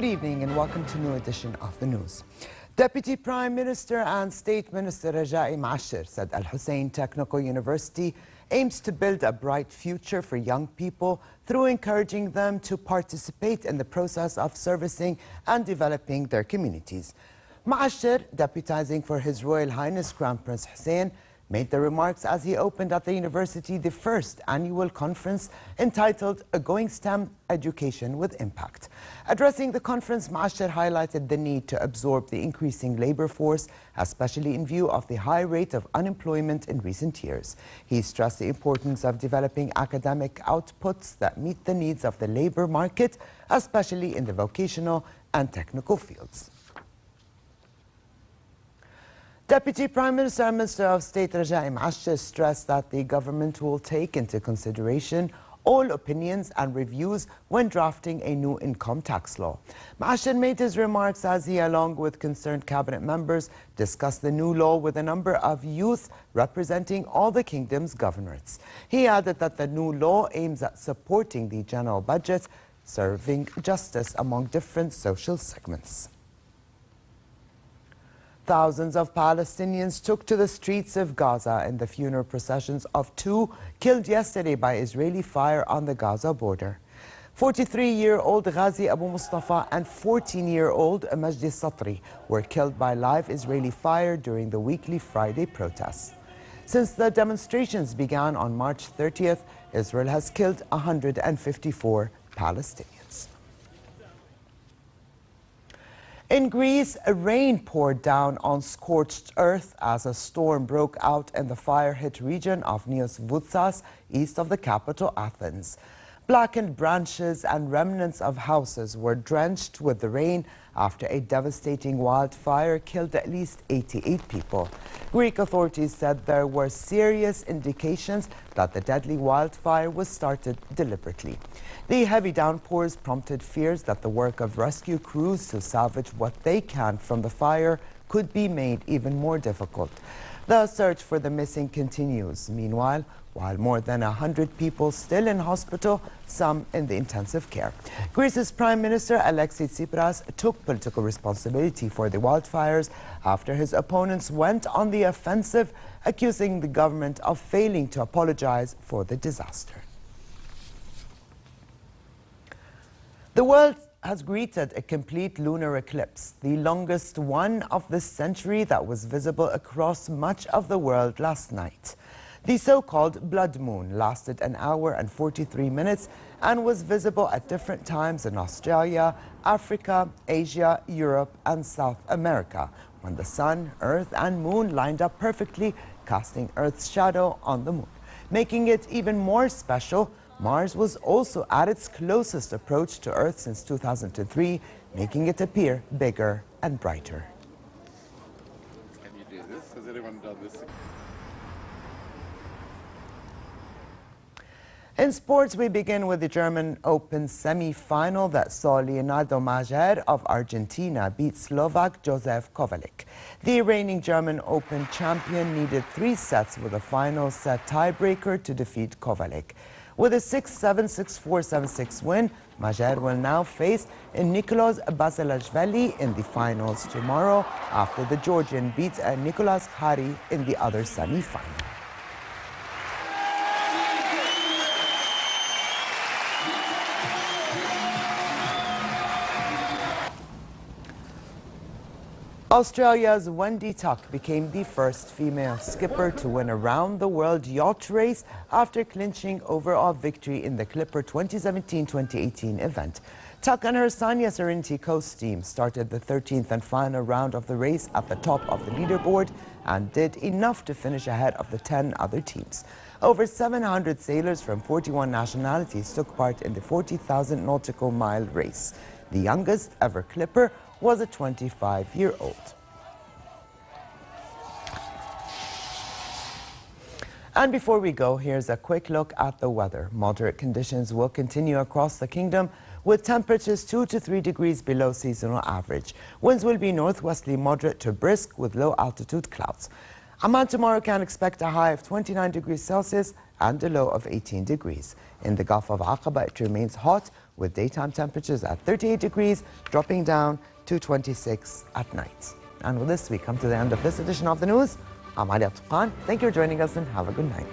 evening and welcome to a new edition of the news. Deputy Prime Minister and State Minister Rajai Mashir said Al Hussein Technical University aims to build a bright future for young people through encouraging them to participate in the process of servicing and developing their communities. Mashir, deputizing for His Royal Highness Crown Prince Hussein, made the remarks as he opened at the university the first annual conference entitled A Going STEM Education with Impact. Addressing the conference, Mashir highlighted the need to absorb the increasing labor force, especially in view of the high rate of unemployment in recent years. He stressed the importance of developing academic outputs that meet the needs of the labor market, especially in the vocational and technical fields. Deputy Prime Minister and Minister of State Rajai Mashir stressed that the government will take into consideration all opinions and reviews when drafting a new income tax law. Mashir made his remarks as he, along with concerned cabinet members, discussed the new law with a number of youth representing all the kingdom's governorates. He added that the new law aims at supporting the general budget, serving justice among different social segments. Thousands of Palestinians took to the streets of Gaza in the funeral processions of two killed yesterday by Israeli fire on the Gaza border. 43-year-old Ghazi Abu Mustafa and 14-year-old Majdi Satri were killed by live Israeli fire during the weekly Friday protests. Since the demonstrations began on March 30th, Israel has killed 154 Palestinians. In Greece, rain poured down on scorched earth as a storm broke out in the fire-hit region of Neos Voutsas, east of the capital, Athens. Blackened branches and remnants of houses were drenched with the rain after a devastating wildfire killed at least 88 people. Greek authorities said there were serious indications that the deadly wildfire was started deliberately. The heavy downpours prompted fears that the work of rescue crews to salvage what they can from the fire could be made even more difficult. The search for the missing continues. Meanwhile, while more than 100 people still in hospital, some in the intensive care. Greece's Prime Minister Alexis Tsipras took political responsibility for the wildfires after his opponents went on the offensive, accusing the government of failing to apologize for the disaster. The world has greeted a complete lunar eclipse, the longest one of this century that was visible across much of the world last night. The so-called blood moon lasted an hour and 43 minutes and was visible at different times in Australia, Africa, Asia, Europe and South America, when the sun, earth and moon lined up perfectly, casting Earth's shadow on the moon. Making it even more special, Mars was also at its closest approach to Earth since 2003, making it appear bigger and brighter. Can you do this? Has anyone done this? In sports, we begin with the German Open semi-final that saw Leonardo Mager of Argentina beat Slovak Josef Kovalik. The reigning German Open champion needed 3 sets with a final set tiebreaker to defeat Kovalik. With a 6-7, 6-4, 7-6 win, Mager will now face Nicolas Basilashvili in the finals tomorrow after the Georgian beat Nicolas Hari in the other semi-final. Australia's Wendy Tuck became the first female skipper to win a round-the-world yacht race after clinching overall victory in the Clipper 2017-2018 event. Tuck and her Sanya Serenity Coast team started the 13th and final round of the race at the top of the leaderboard and did enough to finish ahead of the 10 other teams. Over 700 sailors from 41 nationalities took part in the 40,000 nautical mile race. The youngest ever Clipper was a 25-year-old. And before we go, here's a quick look at the weather. Moderate conditions will continue across the kingdom with temperatures 2 to 3 degrees below seasonal average. Winds will be northwesterly moderate to brisk with low altitude clouds. Amman tomorrow can expect a high of 29 degrees Celsius and a low of 18 degrees. In the Gulf of Aqaba, it remains hot with daytime temperatures at 38 degrees, dropping down to 26 at night. And with this, we come to the end of this edition of the news. I'm Ali Abtufan. Thank you for joining us and have a good night.